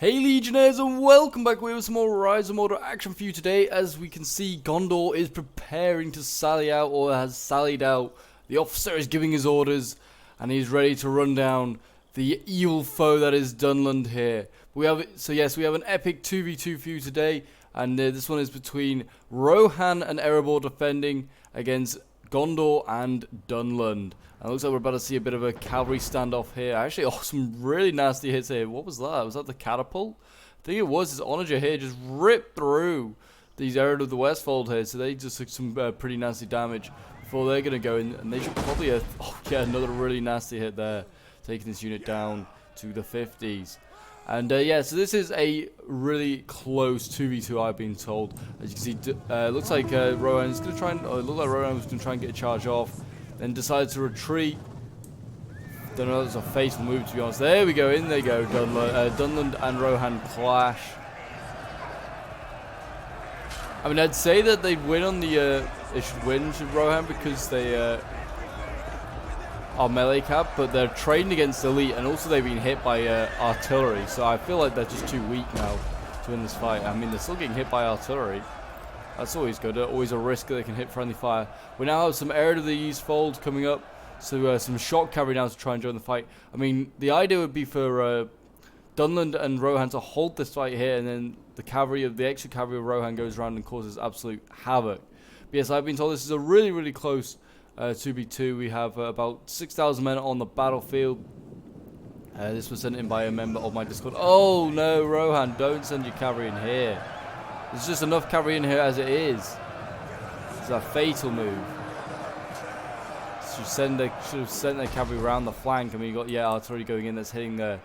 Hey Legionnaires, and welcome back with some more Rise of Mordor action for you today. As we can see, Gondor is preparing to sally out, or has sallied out. The officer is giving his orders and he's ready to run down the evil foe that is Dunland here. We have an epic 2v2 for you today, and this one is between Rohan and Erebor defending against Gondor and Dunland. And it looks like we're about to see a bit of a cavalry standoff here. Actually, some really nasty hits here. What was that? Was that the catapult? I think it was. His onager here just ripped through these Ered of the Westfold here. So they just took some pretty nasty damage before they're going to go in. And they should probably... another really nasty hit there. Taking this unit down to the 50s. And so this is a really close 2v2, I've been told. As you can see, looks like Rohan is going to try and... it looked like Rohan was going to try and get a charge off. Then decides to retreat. Don't know if it's a fatal move, to be honest. There we go, in they go. Dunland and Rohan clash. I mean, I'd say that they'd win on the... they should win to Rohan because they are melee cap, but they're trained against elite, and also they've been hit by artillery. So I feel like they're just too weak now to win this fight. I mean, they're still getting hit by artillery. That's always good. Always a risk that they can hit friendly fire. We now have some Ered of the East fold coming up. So some shock cavalry now to try and join the fight. I mean, the idea would be for Dunland and Rohan to hold this fight here, and then the extra cavalry of Rohan goes around and causes absolute havoc. But yes, I've been told this is a really, really close 2v2. We have about 6,000 men on the battlefield. This was sent in by a member of my Discord. Oh no, Rohan, don't send your cavalry in here. There's just enough cavalry in here as it is. It's a fatal move. Should have sent their cavalry around the flank. I mean, you got artillery going in that's hitting their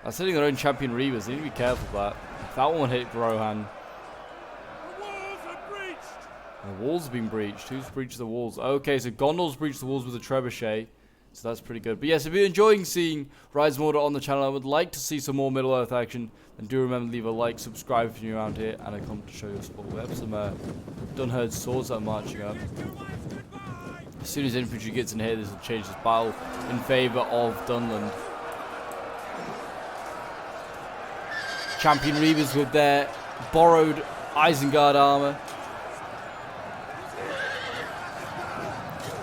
own champion Reavers. They need to be careful of that. If that one hit Rohan. The walls are breached. The walls have been breached. Who's breached the walls? Okay, so Gondor's breached the walls with a trebuchet. So that's pretty good. But yes, if you're enjoying seeing Rise of Mordor on the channel, I would like to see some more Middle-earth action. And do remember to leave a like, subscribe if you're around here, and a comment to show your support. We have some Dunherd swords that are marching up. As soon as infantry gets in here, this will change this battle in favour of Dunland. Champion Reavers with their borrowed Isengard armour.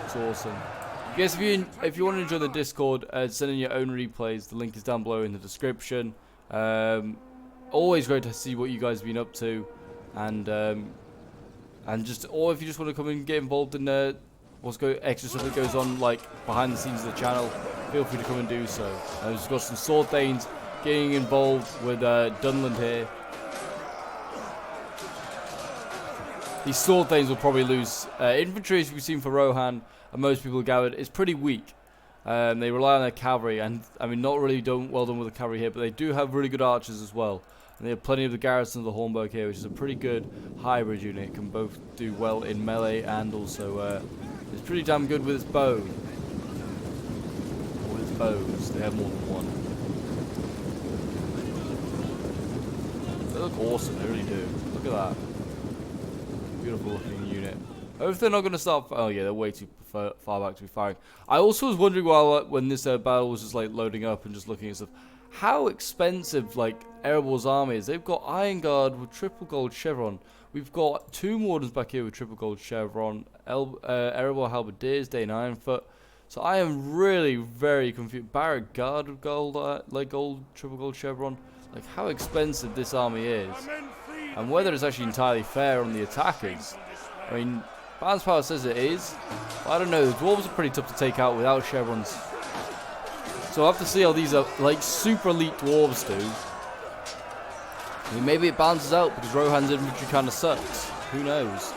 It's awesome. Guys, if you want to join the Discord, send in your own replays. The link is down below in the description. Always great to see what you guys have been up to, and or if you just want to come and get involved in extra stuff that goes on like behind the scenes of the channel, feel free to come and do so. We've got some sword thanes getting involved with Dunland here. These sword thanes will probably lose. Infantry, as we've seen for Rohan, and most people gathered, is pretty weak. They rely on their cavalry, and I mean, not really well done with the cavalry here, but they do have really good archers as well. And they have plenty of the garrison of the Hornburg here, which is a pretty good hybrid unit. It can both do well in melee, and also it's pretty damn good with its bow. Or its bows. They have more than one. They look awesome, they really do. Look at that. Beautiful looking unit. I hope they're not going to start... Oh yeah, they're way too far back to be firing. I also was wondering when this battle was just like loading up and just looking at stuff, how expensive like Erebor's army is. They've got Iron Guard with triple gold chevron. We've got two Mordors back here with triple gold chevron. Erebor Halberdiers, Dane Ironfoot. So I am really very confused. Barrack Guard with gold, triple gold chevron. Like how expensive this army is, and whether it's actually entirely fair on the attackers. I mean, Balance Power says it is, but I don't know. The dwarves are pretty tough to take out without chevrons. So I'll have to see how these are like super elite dwarves do. I mean, maybe it balances out because Rohan's infantry kind of sucks. Who knows?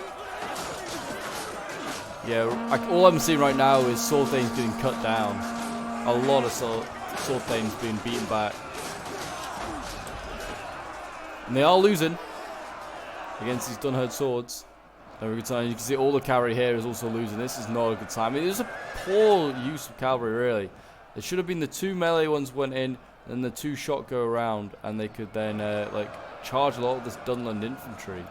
Yeah, all I'm seeing right now is sword thanes getting cut down. A lot of sword thanes being beaten back. And they are losing against these Dunherd swords. Never a good time. You can see all the cavalry here is also losing. This is not a good time. I mean, it's a poor use of cavalry, really. It should have been the two melee ones went in, and the two shot go around, and they could then charge a lot of this Dunland infantry.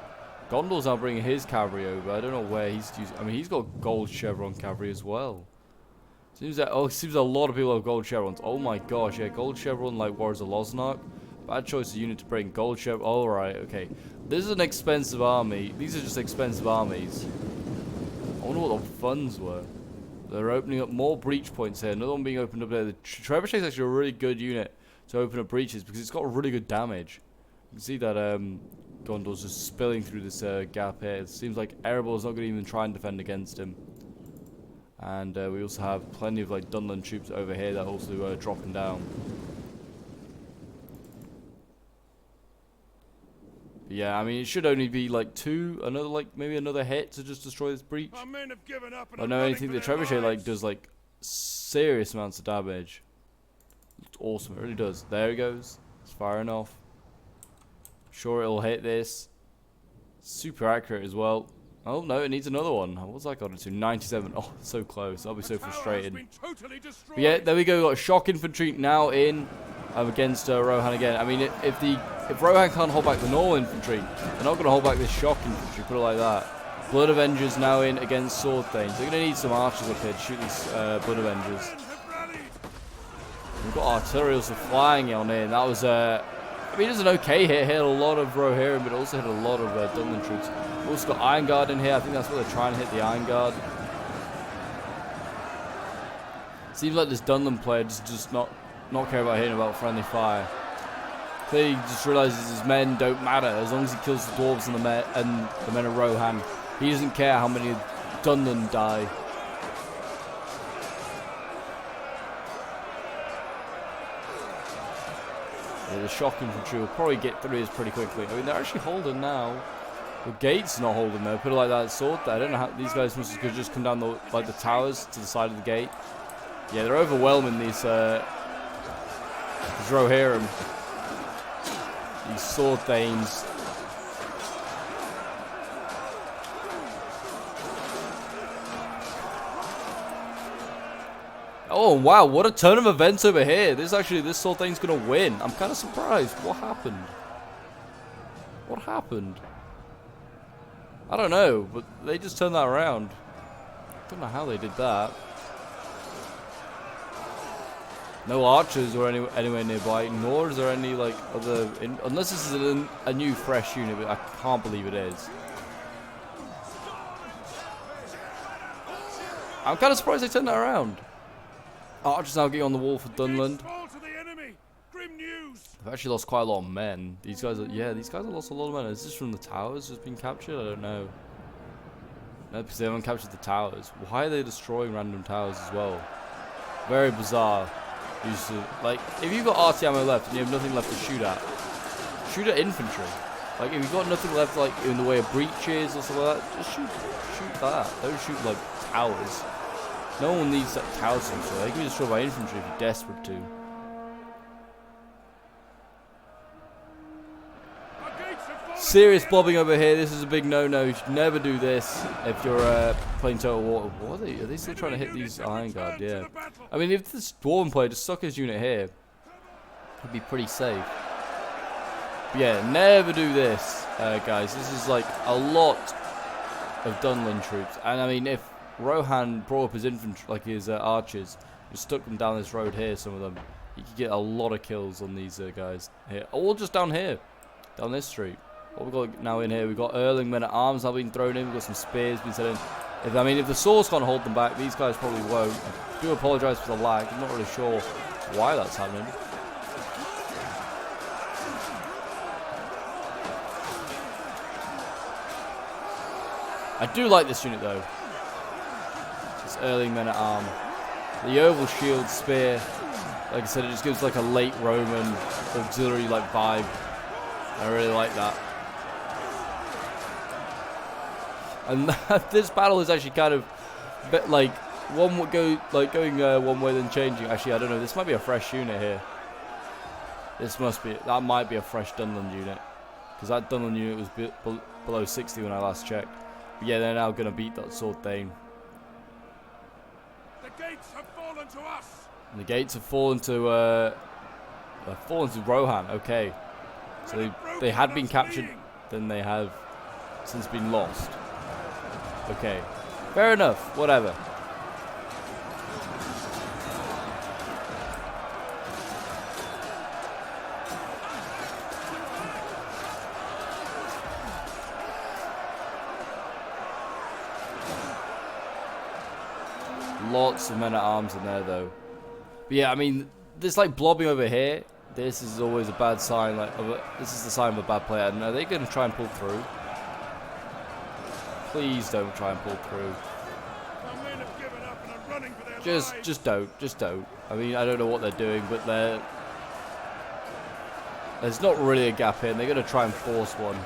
Gondor's now bringing his cavalry over. I don't know where he's using. I mean, he's got gold chevron cavalry as well. Seems that a lot of people have gold chevrons. Oh my gosh, yeah, gold chevron like Warriors of Losnark. Bad choice of unit to bring. Gold ship. Alright, okay. This is an expensive army. These are just expensive armies. I wonder what the funds were. They're opening up more breach points here. Another one being opened up there. The Trebuchet is actually a really good unit to open up breaches because it's got really good damage. You can see that Gondor's just spilling through this gap here. It seems like Erebor's not going to even try and defend against him. And we also have plenty of like Dunland troops over here that are also dropping down. Yeah, I mean, it should only be like maybe another hit to just destroy this breach. Our men have given up and I are know running anything for the their Trebuchet like lives. does like serious amounts of damage. It's awesome, it really does. There it goes. It's firing off. Sure, it'll hit this. Super accurate as well. Oh no, it needs another one. What's that got it to? 97. Oh, so close. I'll be so The tower has frustrated. been totally destroyed. But yeah, there we go. We've got shock infantry now in against Rohan again. I mean, if Rohan can't hold back the normal infantry, they're not going to hold back this shock infantry. Put it like that. Blood Avengers now in against Sword Thanes. They're going to need some archers up here to shoot these Blood Avengers. Men have rallied. We've got artillery also flying on in. That was I mean, it was an okay hit. Hit a lot of Rohirrim, but also hit a lot of Dunland troops. We've also got Iron Guard in here. I think that's what they're trying to hit, the Iron Guard. Seems like this Dunland player just not care about hitting about friendly fire. Clearly, he just realizes his men don't matter as long as he kills the dwarves and the men of Rohan. He doesn't care how many Dunland die. Yeah, the shock infantry will probably get through this pretty quickly. I mean, they're actually holding now. The gate's not holding though. Put it like that, sword there. I don't know how these guys must have just come down the towers to the side of the gate. Yeah, they're overwhelming these Rohirrim. These sword thanes. Oh wow, what a turn of events over here. This sword thane's gonna win. I'm kinda surprised. What happened? What happened? I don't know, but they just turned that around. Don't know how they did that. No archers or anywhere nearby, nor is there any like other unless this is a new fresh unit, but I can't believe it is. I'm kind of surprised they turned that around. Archers now getting on the wall for Dunland. Fall to the enemy. Grim news. They've actually lost quite a lot of men. These guys have lost a lot of men. Is this from the towers just being captured? I don't know. No, because they haven't captured the towers. Why are they destroying random towers as well? Very bizarre. Like, if you've got RT ammo left and you have nothing left to shoot at infantry. Like, if you've got nothing left, like, in the way of breaches or something like that, just shoot that. Don't shoot, like, towers. No one needs that towers to destroy. They can be destroyed by infantry if you're desperate to. Our gates have fallen Serious to the bobbing over here. This is a big no-no. You should never do this if you're playing Total War. What are they? Are they still trying to hit these Iron Guard? Yeah. I mean, if this Dwarven player just stuck his unit here, he'd be pretty safe. But yeah, never do this, guys. This is like a lot of Dunland troops. And I mean, if Rohan brought up his infantry, like his archers, just stuck them down this road here, some of them, he could get a lot of kills on these guys here. Or just down here, down this street. What we've got now in here, we've got Erling men at arms now being thrown in, we've got some spears being set in. If the swords can't hold them back, these guys probably won't. I do apologise for the lag, I'm not really sure why that's happening. I do like this unit though. This Erling men at arm. The oval shield spear, like I said, it just gives like a late Roman auxiliary like vibe. I really like that. And this battle is actually kind of a bit like one would go going one way then changing. Actually, I don't know. This might be a fresh unit here. That might be a fresh Dunland unit, because that Dunland unit was below 60 when I last checked. But yeah, they're now going to beat that Sword Thane. The gates have fallen to us. And the gates have fallen to Rohan. Okay, so they had been captured, then they have since been lost. Okay, fair enough. Whatever. lots of men-at-arms in there, though. But yeah, I mean, this like blobbing over here, this is always a bad sign. Like, this is the sign of a bad player. And are they going to try and pull through? Please don't try and pull through. Our men have given up and are running for their lives. Just don't. I mean, I don't know what they're doing, but there's not really a gap here, and they're going to try and force one.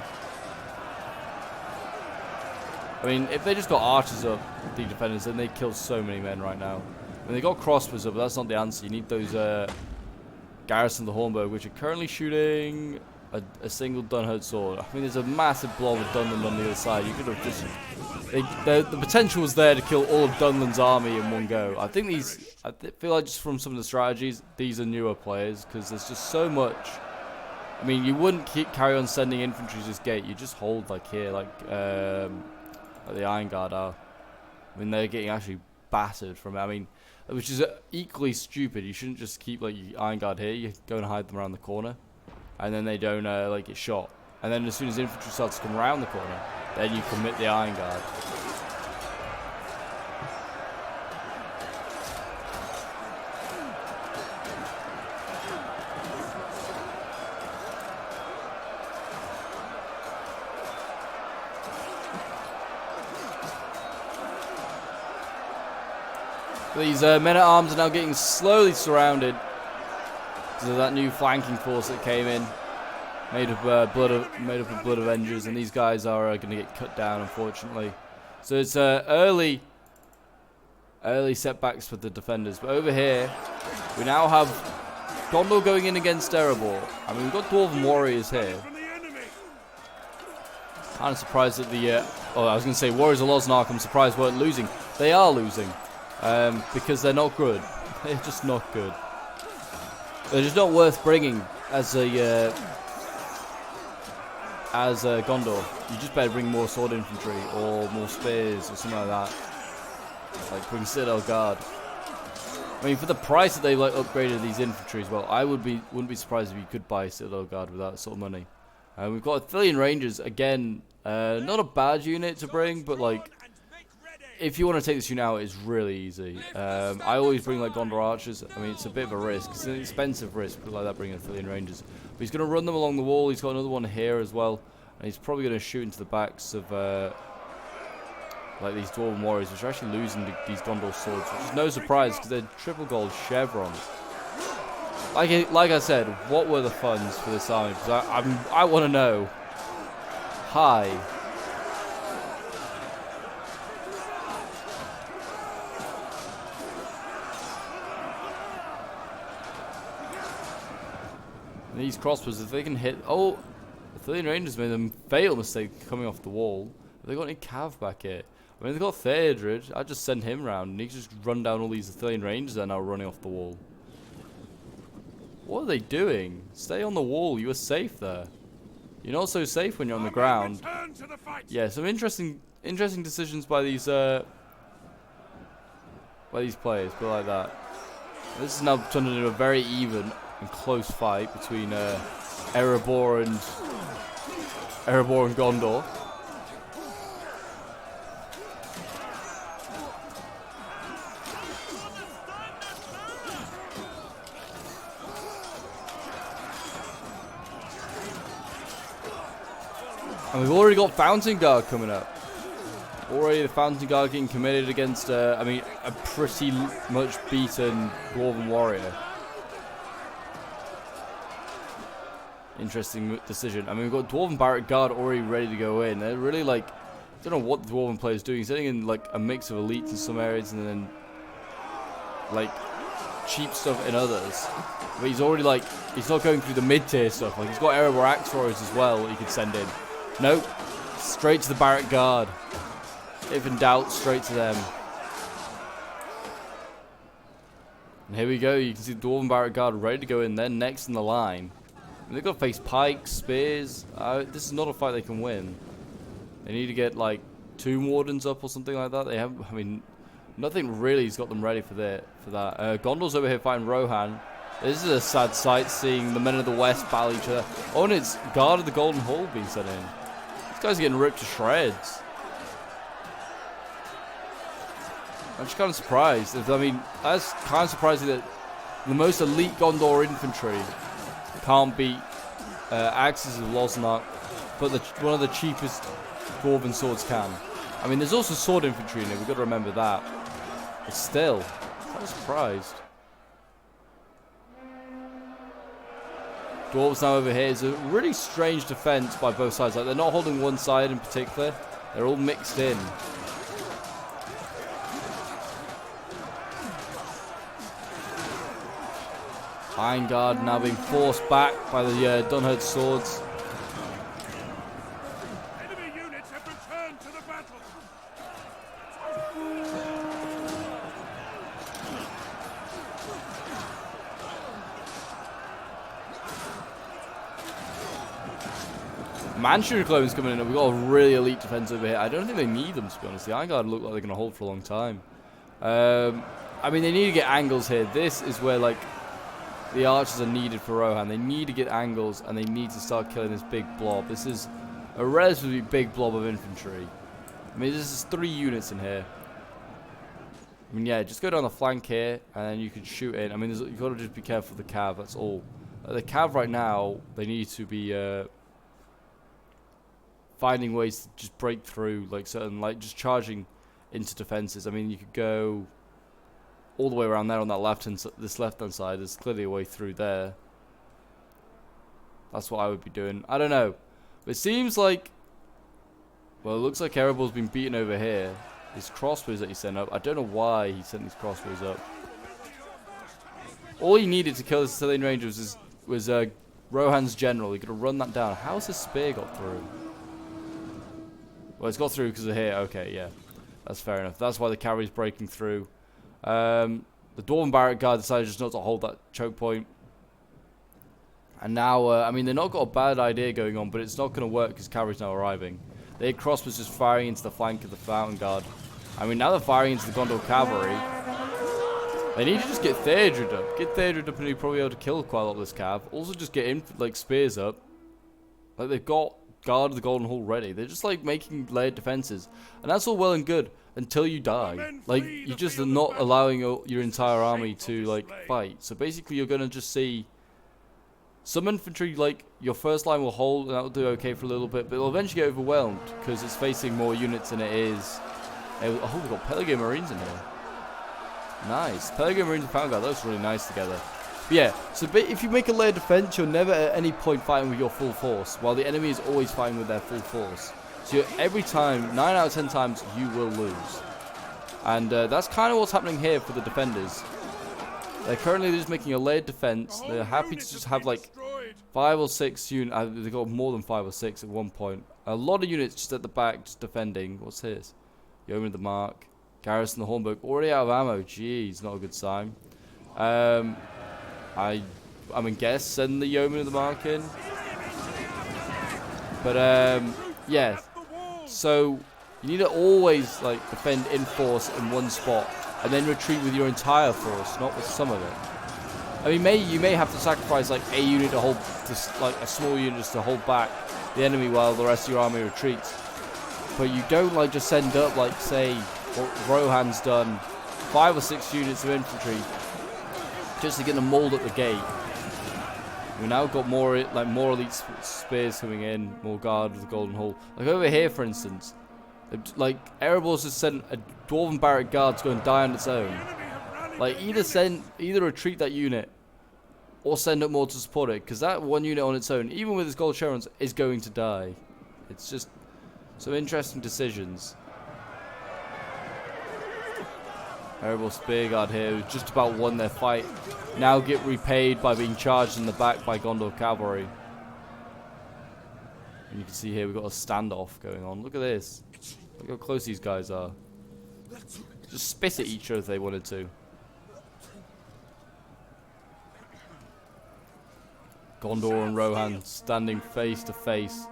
I mean, if they just got archers up, the defenders, then they kill so many men right now. And they got crossbows up, but that's not the answer. You need those Garrison of the Hornburg, which are currently shooting a single Dunhurt sword. I mean, there's a massive blob of Dunland on the other side. You could have just... the potential was there to kill all of Dunland's army in one go. I think I feel like just from some of the strategies, these are newer players, because there's just so much... I mean, you wouldn't carry on sending infantry to this gate. You just hold, like here, like the Iron Guard are. I mean, they're getting actually battered from it. I mean, which is equally stupid. You shouldn't just keep like your Iron Guard here. You go and hide them around the corner, and then they don't like get shot. And then as soon as infantry starts to come around the corner, then you commit the Iron Guard. These men-at-arms are now getting slowly surrounded because of that new flanking force that came in, made up of blood avengers, and these guys are going to get cut down, unfortunately. So it's early setbacks for the defenders. But over here, we now have Gondor going in against Erebor. I mean, we've got Dwarven warriors here. Kind of surprised that I was going to say Warriors of Losnark, I'm surprised weren't losing. They are losing. Because they're not good. They're just not good. They're just not worth bringing as Gondor. You just better bring more sword infantry or more spears or something like that. Like bring Citadel Guard. I mean, for the price that they like upgraded these infantry as well, I wouldn't be surprised if you could buy Citadel Guard with that sort of money. We've got Athelian Rangers again. Not a bad unit to bring, but like. If you want to take this unit out, it's really easy. I always bring like Gondor archers. I mean, it's a bit of a risk. It's an expensive risk, but like that bringing Athelian Rangers. But he's going to run them along the wall. He's got another one here as well, and he's probably going to shoot into the backs of like these Dwarven warriors, which are actually losing these Gondor swords, which is no surprise because they're triple gold chevrons. Like I said, what were the funds for this army? Because I want to know. Hi. These crossbows, if they can hit... Oh! The Athelian Rangers made a fatal mistake coming off the wall. Have they got any cav back here? I mean, they've got Theodred. I'd just send him round and he can just run down all these Athelian Rangers that are now running off the wall. What are they doing? Stay on the wall. You are safe there. You're not so safe when you're on the ground. Yeah, some interesting decisions by these players. But like that. This is now turned into a very even and close fight between Erebor and Gondor. And we've already got Fountain Guard coming up. Already the Fountain Guard getting committed against, I mean, a pretty much beaten Dwarven warrior. Interesting decision. I mean, we've got Dwarven Barrack Guard already ready to go in. They're really like, I don't know what the Dwarven player is doing. He's sitting in like a mix of elites in some areas and then like cheap stuff in others. But he's already like, he's not going through the mid-tier stuff. Like he's got Erebor Axe Warriors as well that he could send in. Nope. Straight to the Barrack Guard. If in doubt, straight to them. And here we go. You can see the Dwarven Barrack Guard ready to go in. They're next in the line. And they've got to face pikes, spears. This is not a fight they can win. They need to get like 2 Wardens up or something like that. They have, I mean, nothing really has got them ready for that. Gondor's over here fighting Rohan. This is a sad sight, seeing the men of the West battle each other. Oh, and it's Guard of the Golden Hall being sent in. These guys are getting ripped to shreds. I'm just kind of surprised. I mean, that's kind of surprising that the most elite Gondor infantry can't beat axes of Losnak, but one of the cheapest dwarven swords can. I mean, there's also sword infantry in it. We've got to remember that. But still, I'm surprised. Dwarves now over here is a really strange defense by both sides. Like, they're not holding one side in particular. They're all mixed in. Iron Guard now being forced back by the Dunherd swords. Enemy units have returned to the battle. Mansion Clones coming in, and we've got a really elite defense over here. I don't think they need them, to be honest. The Iron Guard look like they're going to hold for a long time. I mean, they need to get angles here. This is where, like, the archers are needed for Rohan. They need to get angles, and they need to start killing this big blob. This is a relatively big blob of infantry. I mean, this is 3 units in here. I mean, yeah, just go down the flank here, and then you can shoot in. I mean, you've got to just be careful with the cav, that's all. The cav right now, they need to be finding ways to just break through, like, certain, like, just charging into defenses. I mean, you could go all the way around there on that this left-hand side. There's clearly a way through there. That's what I would be doing. I don't know. But it seems like, well, it looks like Erebor's been beaten over here. His crossbows that he sent up, I don't know why he sent these crossbows up. All he needed to kill the Sicilian Rangers was Rohan's general. He could have run that down. How's his spear got through? Well, it's got through because of here. Okay, yeah. That's fair enough. That's why the cavalry's breaking through. The Dwarven Barrack Guard decided just not to hold that choke point. And now, I mean, they've not got a bad idea going on, but it's not going to work because cavalry's now arriving. Their crossbows just firing into the flank of the Fountain Guard. I mean, now they're firing into the Gondor cavalry. They need to just get Theodred up. Get Theodred up and he'll probably be able to kill quite a lot of this cav. Also just get like spears up. Like, they've got Guard of the Golden Hall ready. They're just like making layered defenses. And that's all well and good until you die. Like, you're just not allowing your entire army to like fight. So basically you're going to just see some infantry, like, your first line will hold and that'll do okay for a little bit, but it'll eventually get overwhelmed because it's facing more units than it is. Oh, we've got Pelargonian Marines in here. Nice. Pelargonian Marines and Fountain Guard, that looks really nice together. But yeah, so if you make a layered defense, you're never at any point fighting with your full force, while the enemy is always fighting with their full force. So every time, 9 out of 10 times, you will lose. And that's kind of what's happening here for the defenders. They're currently just making a layered defense. They're happy to just have like 5 or 6 units. They got more than 5 or 6 at one point. A lot of units just at the back, just defending. What's this? Yeoman of the Mark. Garrison the Hornburg. Already out of ammo. Jeez, not a good sign. I mean, guess send the Yeoman of the Mark in. But yeah. So you need to always like defend in force in one spot, and then retreat with your entire force, not with some of it. I mean, you may have to sacrifice like a unit to hold, like a small unit just to hold back the enemy while the rest of your army retreats. But you don't like just send up like, say, what Rohan's done, 5 or 6 units of infantry just to get them mauled at the gate. We've now got more elite spears coming in, more Guard of the Golden Hall. Like over here, for instance, like Erebor's just sent a Dwarven Barrack Guard to go and die on its own. Like either retreat that unit or send up more to support it, because that one unit on its own, even with its gold chevrons, is going to die. It's just some interesting decisions. Erebor Spear Guard here, who just about won their fight, now get repaid by being charged in the back by Gondor cavalry. And you can see here we've got a standoff going on. Look at this. Look how close these guys are. Just spit at each other if they wanted to. Gondor and Rohan standing face to face.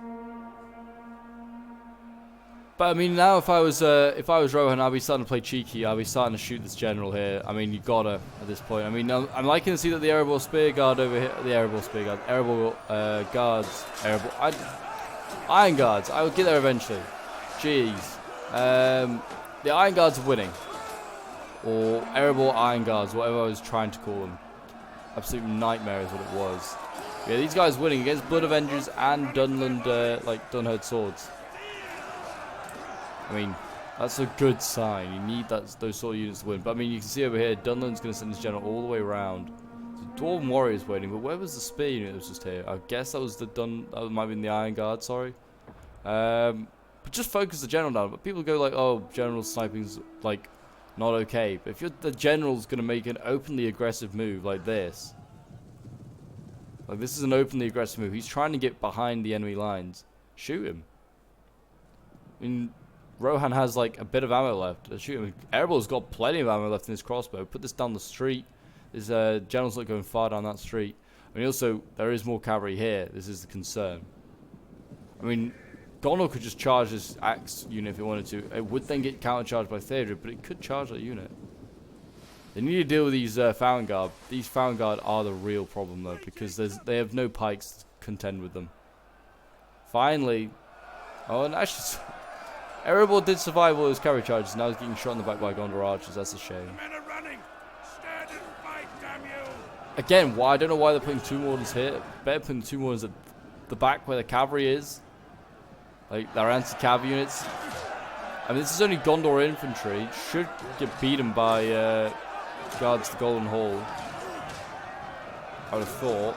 But I mean, now if I was Rohan, I'd be starting to play cheeky. I'd be starting to shoot this general here. I mean, you gotta at this point. I mean, I'm liking to see that the Erebor Spear Guard over here, Erebor Guards, Iron Guards. I will get there eventually. Jeez, the Iron Guards are winning. or Erebor Iron Guards, whatever I was trying to call them. Absolute nightmare is what it was. Yeah, these guys winning against Blood Avengers and Dunland, like Dunherd swords. I mean, that's a good sign. You need those sort of units to win. But I mean, you can see over here, Dunland's going to send his general all the way around. So Dwarven Warriors waiting, but where was the spear unit that was just here? I guess that was the that might have been the Iron Guard. Sorry. But just focus the general down. But people go like, oh, general sniping's like not okay. But if the general's going to make an openly aggressive move like this. Like, this is an openly aggressive move. He's trying to get behind the enemy lines. Shoot him. I mean, Rohan has, like, a bit of ammo left. Shoot him. Erebor's got plenty of ammo left in his crossbow. Put this down the street. His general's not going far down that street. I mean, also, there is more cavalry here. This is the concern. I mean, Gondor could just charge this axe unit if it wanted to. It would then get countercharged by Theodred, but it could charge that unit. They need to deal with these Found Guard. These Found Guard are the real problem, though, because they have no pikes to contend with them. Finally, oh, and actually, Erebor did survive all those cavalry charges. Now he's getting shot in the back by Gondor archers. That's a shame. The men are running. Stand and fight, damn you! Again, why? I don't know why they're putting 2 Mordors here. Better putting 2 Mordors at the back where the cavalry is. Like, their anti-cav units. I mean, this is only Gondor infantry. Should get beaten by guards the Golden Hall. I would have thought.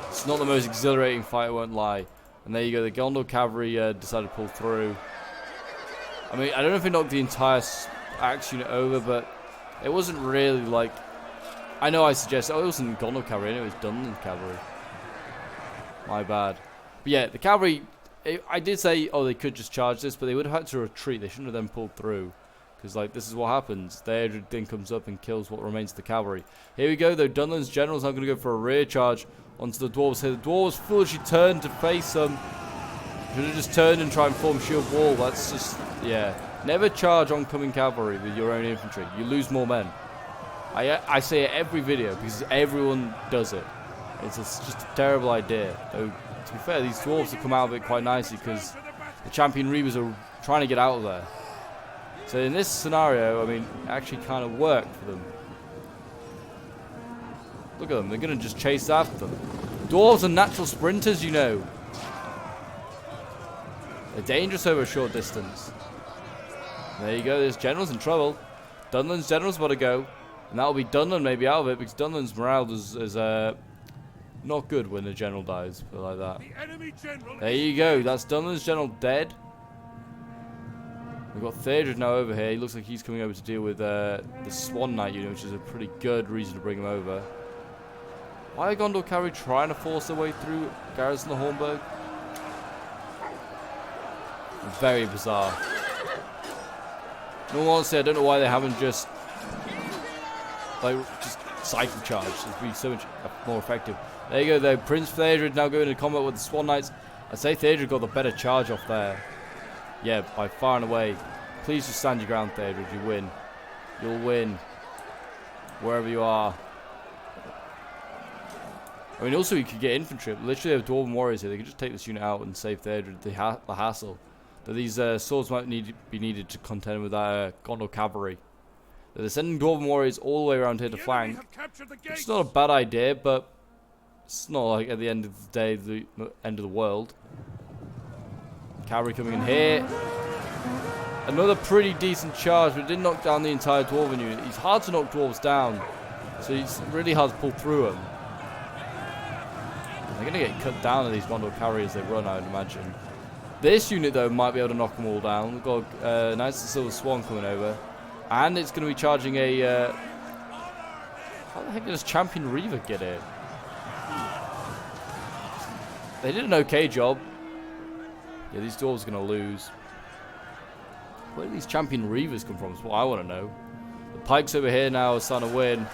It's not the most exhilarating fight, I won't lie. And there you go, the Gondor cavalry decided to pull through. I mean, I don't know if it knocked the entire axe unit over, but it wasn't really like... I know I suggested, oh, it wasn't Gondor cavalry, it was Dunland cavalry. My bad. But yeah, the cavalry... I did say, oh, they could just charge this, but they would have had to retreat. They shouldn't have then pulled through. Because, like, this is what happens. Theodred then comes up and kills what remains of the cavalry. Here we go, though. Dunland's general's now going to go for a rear charge onto the dwarves here. The dwarves foolishly turned to face them. Should have just turned and tried and form shield wall. That's just, yeah. Never charge oncoming cavalry with your own infantry. You lose more men. I say it every video because everyone does it. It's just a terrible idea. Though, to be fair, these dwarves have come out of it quite nicely because the champion reavers are trying to get out of there. So in this scenario, I mean, it actually kind of worked for them. Look at them, they're going to just chase after them. Dwarves are natural sprinters, you know. They're dangerous over a short distance. There you go, this general's in trouble. Dunland's general's about to go. And that'll be Dunland maybe out of it, because Dunland's morale is not good when the general dies, but like that. There you go, that's Dunland's general dead. We've got Theodred now over here. He looks like he's coming over to deal with the Swan Knight unit, which is a pretty good reason to bring him over. Why are Gondor cavalry trying to force their way through Garrison the Hornburg? Very bizarre. No, honestly, I don't know why they haven't just cycle charge. It'd be so much more effective. There you go, though. Prince Theodred now going into combat with the Swan Knights. I'd say Theodred got the better charge off there. Yeah, by far and away. Please just stand your ground, Theodred. You win. You'll win. Wherever you are. I mean, also you could get infantry. Literally have Dwarven Warriors here. They could just take this unit out and save Theodred the hassle. But these swords might be needed to contend with that Gondor cavalry. They're sending Dwarven Warriors all the way around here to flank. It's not a bad idea, but it's not like at the end of the day, the end of the world. Cavalry coming in here. Another pretty decent charge, but it didn't knock down the entire Dwarven unit. It's hard to knock dwarves down, so it's really hard to pull through them. They're going to get cut down in these Gondor cavalry as they run, I would imagine. This unit, though, might be able to knock them all down. We've got Knights of the Silver Swan coming over. And it's going to be charging a... how the heck does Champion Reaver get in? They did an okay job. Yeah, these dwarves are going to lose. Where do these Champion Reavers come from? That's what I want to know. The pikes over here now are starting to win.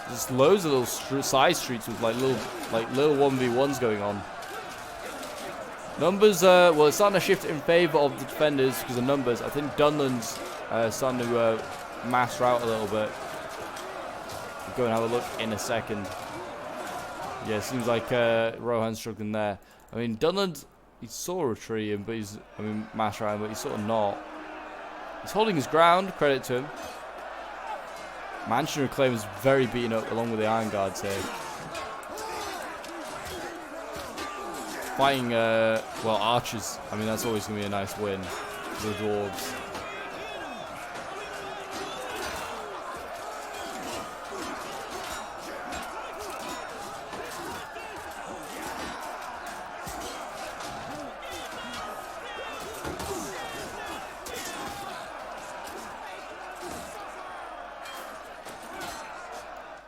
There's loads of little side streets with little 1v1s going on. Numbers, well, it's starting to shift in favour of the defenders because of numbers. I think Dunland's starting to master out a little bit. We'll go and have a look in a second. Yeah, it seems like Rohan's struggling there. I mean, Dunland, He's sort of retreating, but he's, I mean, mash around, but he's sort of not. He's holding his ground, credit to him. Mansion Reclaim is very beaten up along with the Iron Guards here. Fighting, well, archers. I mean, that's always going to be a nice win for the dwarves.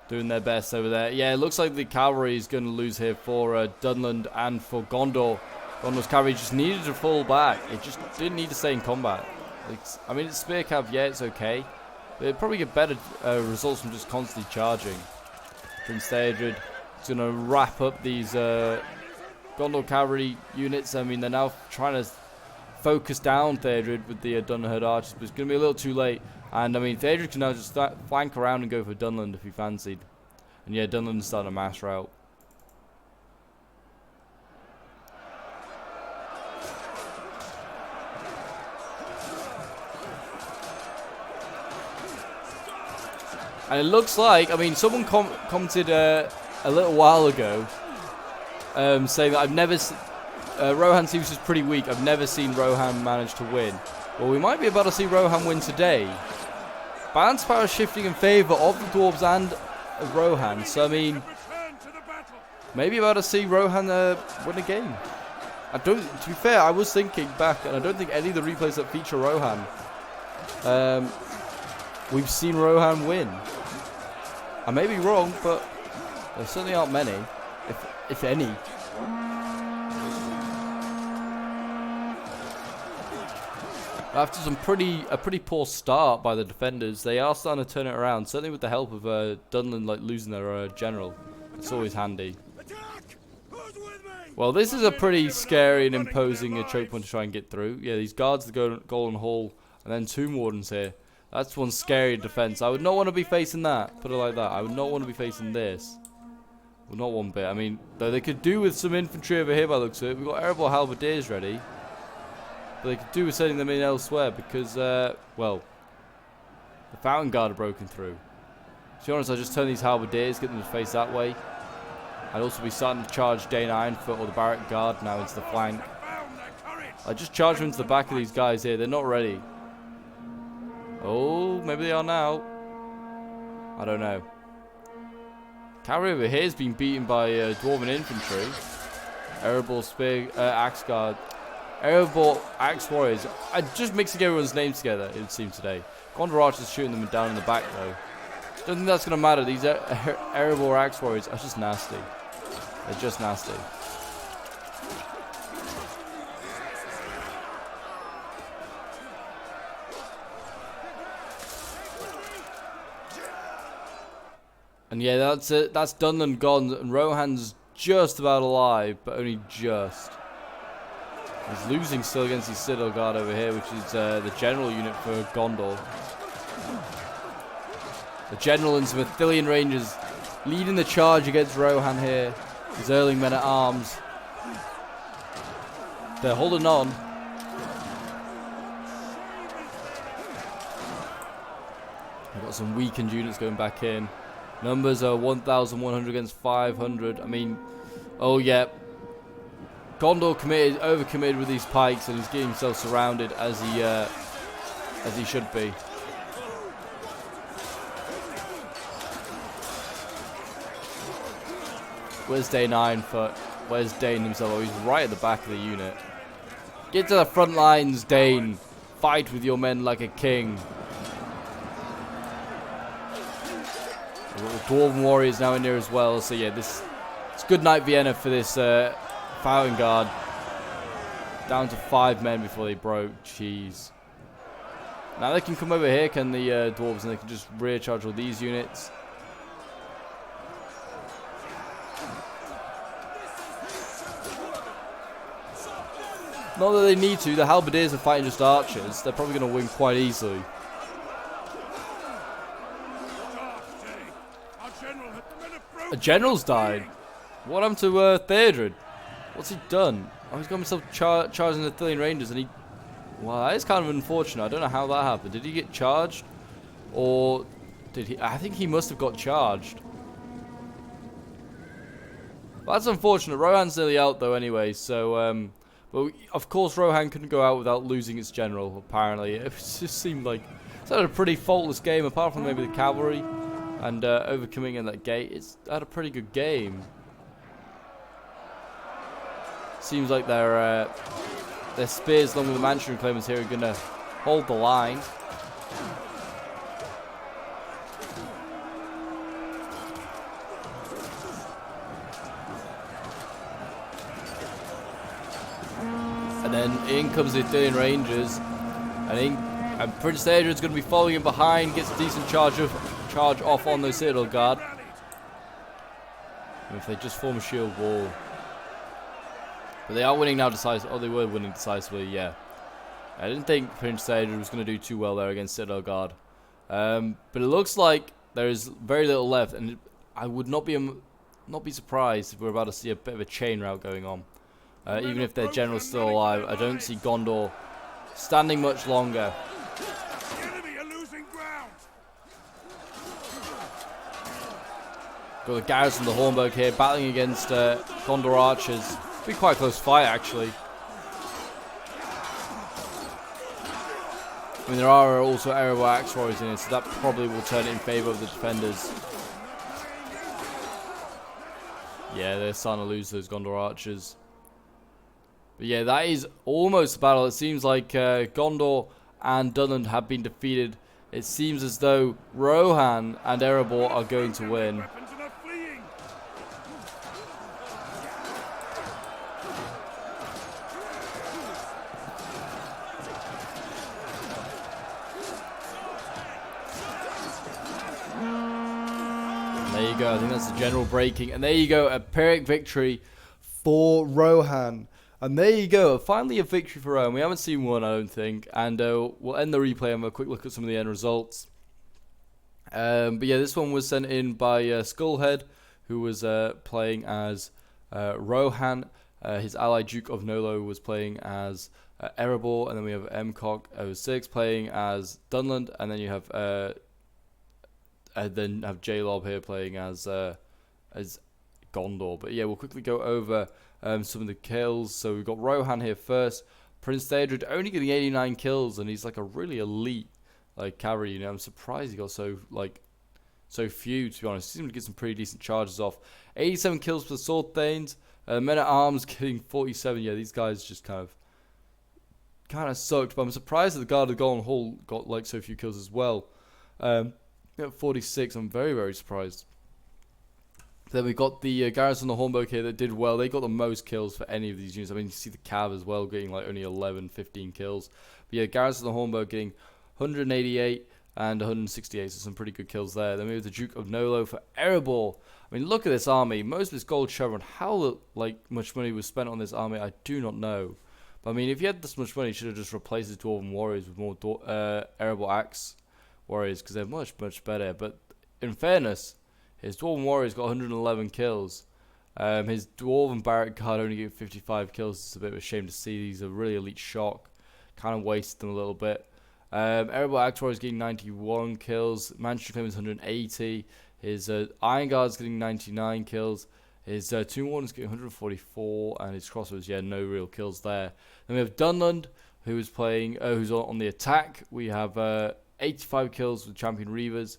Doing their best over there. Yeah, it looks like the cavalry is going to lose here for Dunland and for Gondor. Gondor's cavalry just needed to fall back. It just didn't need to stay in combat. I mean, it's spear cav, yeah, it's okay. But it'd probably get better results from just constantly charging. Prince Theodred is going to wrap up these Gondor cavalry units. I mean, they're now trying to focus down Theodred with the Dunherd archers, but it's going to be a little too late. And I mean, Theodred can now just flank around and go for Dunland if he fancied. And yeah, Dunland's starting a mass rout. And it looks like, I mean, someone commented a little while ago saying that I've never Rohan seems just pretty weak. I've never seen Rohan manage to win. Well, we might be about to see Rohan win today. Balance power shifting in favour of the dwarves and Rohan. So, I mean, maybe about to see Rohan win a game. To be fair, I was thinking back, and I don't think any of the replays that feature Rohan, we've seen Rohan win. I may be wrong, but there certainly aren't many, if any. After a pretty poor start by the defenders, they are starting to turn it around. Certainly with the help of Dunland, like losing their general. It's always handy. Well, this is a pretty scary and imposing choke point to try and get through. Yeah, these guards, the Golden Hall, and then 2 Wardens here. That's one scary defense. I would not want to be facing that. Put it like that. I would not want to be facing this. Well, not one bit. I mean, though they could do with some infantry over here by the looks of it. We've got Erebor halberdiers ready. But they could do with sending them in elsewhere because, well, the Fountain Guard are broken through. To be honest, I'll just turn these halberdiers, get them to face that way. I'd also be starting to charge Dane Ironfoot or the Barrack Guard now into the flank. I just charge them into the back of these guys here. They're not ready. Oh, maybe they are now. I don't know. Cavalry over here has been beaten by Dwarven infantry. Erebor Spear, Axe Guard. Erebor Axe Warriors. I'm just mixing everyone's names together, it would seem today. Gondor Archers shooting them down in the back, though. Don't think that's going to matter. These Erebor Axe Warriors are just nasty. They're just nasty. And yeah, that's it. That's Dunland gone, and Rohan's just about alive, but only just. He's losing still against his Citadel Guard over here, which is the general unit for Gondor. The general and some Mathilian Rangers leading the charge against Rohan here. His Erling men at arms. They're holding on. I've got some weakened units going back in. Numbers are 1,100 against 500. I mean, oh yeah. Gondor overcommitted with these pikes, and he's getting himself surrounded as he should be. Where's Dane Ironfoot? Where's Dane himself? Oh, he's right at the back of the unit. Get to the front lines, Dane. Fight with your men like a king. We've got the Dwarven Warriors now in here as well. So yeah, it's good night Vienna for this Fountain Guard. Down to 5 men before they broke. Jeez. Now they can come over here, can the Dwarves, and they can just rear charge all these units. Not that they need to. The halberdiers are fighting just archers. They're probably going to win quite easily. A general's died. What happened to Theodred? What's he done? Oh, he's got himself charging the Thillian Rangers, and he... Well, that is kind of unfortunate. I don't know how that happened. Did he get charged? Or did he... I think he must have got charged. But that's unfortunate. Rohan's nearly out, though, anyway. So, but of course, Rohan couldn't go out without losing its general, apparently. It just seemed like... It's had a pretty faultless game, apart from maybe the cavalry. And overcoming in that gate. It's had a pretty good game. Seems like their spears along with the Manchurian claimants here are going to hold the line. And then in comes the Thillian Rangers. And Prince Adrian's going to be following him behind. Gets a decent charge off on the Citadel Guard. And if they just form a shield wall. But they are winning now decisively. Oh, they were winning decisively, yeah. I didn't think Prince Adrian was going to do too well there against Citadel Guard. But it looks like there is very little left. And I would not be surprised if we're about to see a bit of a chain rout going on. Even if their general's still alive, I don't see Gondor standing much longer. The enemy are losing ground. Got the garrison of the Hornburg here battling against Gondor archers. Be quite a close fight, actually. I mean, there are also Erebor axe warriors in it, so that probably will turn it in favour of the defenders. Yeah, they're starting to lose those Gondor archers. But yeah, that is almost a battle. It seems like Gondor and Dunland have been defeated. It seems as though Rohan and Erebor are going to win. Weapons and are fleeing. There you go. I think that's the general breaking. And there you go. A Pyrrhic victory for Rohan. And there you go. Finally a victory for Rohan. We haven't seen one, I don't think. And we'll end the replay and have a quick look at some of the end results. But yeah, this one was sent in by Skullhead, who was playing as Rohan. His ally Duke of Nolo was playing as Erebor. And then we have Mcock06 playing as Dunland. And then you have... then have J-Lob here playing as Gondor. But yeah, we'll quickly go over some of the kills. So we've got Rohan here first. Prince Theodred only getting 89 kills, and he's like a really elite cavalry. You know, I'm surprised he got so few. To be honest, he seemed to get some pretty decent charges off. 87 kills for the Sword Thanes. Men at Arms getting 47. Yeah, these guys just kind of sucked. But I'm surprised that the Guard of the Golden Hall got like so few kills as well. 46. I'm very, very surprised. Then we got the Garrison of the Hornburg here that did well. They got the most kills for any of these units. I mean, you see the Cav as well getting like only 11, 15 kills. But yeah, Garrison of the Hornburg getting 188 and 168, so some pretty good kills there. Then we have the Duke of Nolo for Erebor. I mean, look at this army. Most of this gold chevron. How much money was spent on this army, I do not know. But I mean, if you had this much money, you should have just replaced the Dwarven warriors with more Erebor axe warriors, because they're much, much better. But in fairness, his Dwarven warriors got 111 kills. His Dwarven barrack guard only getting 55 kills. It's a bit of a shame to see. He's a really elite shock. Kind of wasted them a little bit. Erebor axe warriors getting 91 kills. Manchester Clemens 180. His Iron Guard's getting 99 kills. His Tomb Warden's getting 144, and his crossbows, yeah, no real kills there. Then we have Dunland, who is playing, who's on the attack. We have 85 kills with Champion Reavers.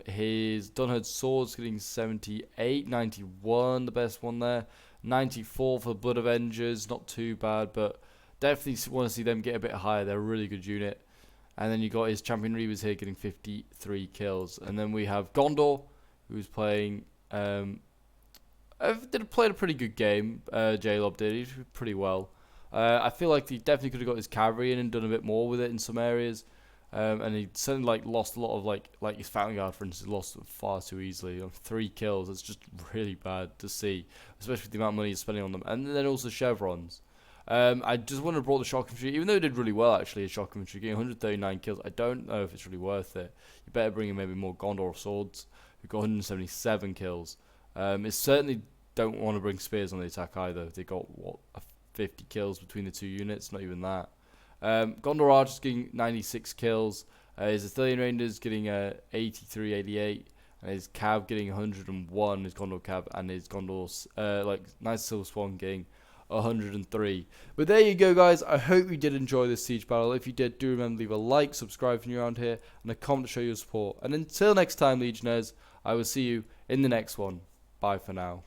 His Dunherd's Sword's getting 78, 91, the best one there. 94 for Blood Avengers, not too bad, but definitely want to see them get a bit higher. They're a really good unit. And then you got his Champion Reavers here getting 53 kills. And then we have Gondor, who's playing... played a pretty good game. J-Lob did. He did pretty well. I feel like he definitely could have got his cavalry in and done a bit more with it in some areas. And he certainly lost a lot of like his Fountain Guard, for instance, lost far too easily. 3 kills. It's just really bad to see, especially with the amount of money he's spending on them. And then also chevrons. I just wouldn't have brought the shock infantry, even though it did really well actually. His shock infantry getting 139 kills. I don't know if it's really worth it. You better bring in maybe more Gondor swords, who got 177 kills. It certainly don't want to bring spears on the attack either. They got 50 kills between the two units, not even that. Gondor Archers getting 96 kills. His Athelian Rangers getting 83, 88. And his Cav getting 101, his Gondor Cav, and his Gondor's Nice Silver Swan getting 103. But there you go, guys. I hope you did enjoy this siege battle. If you did, do remember to leave a like, subscribe if you're around here, and a comment to show your support. And until next time, Legionnaires, I will see you in the next one. Bye for now.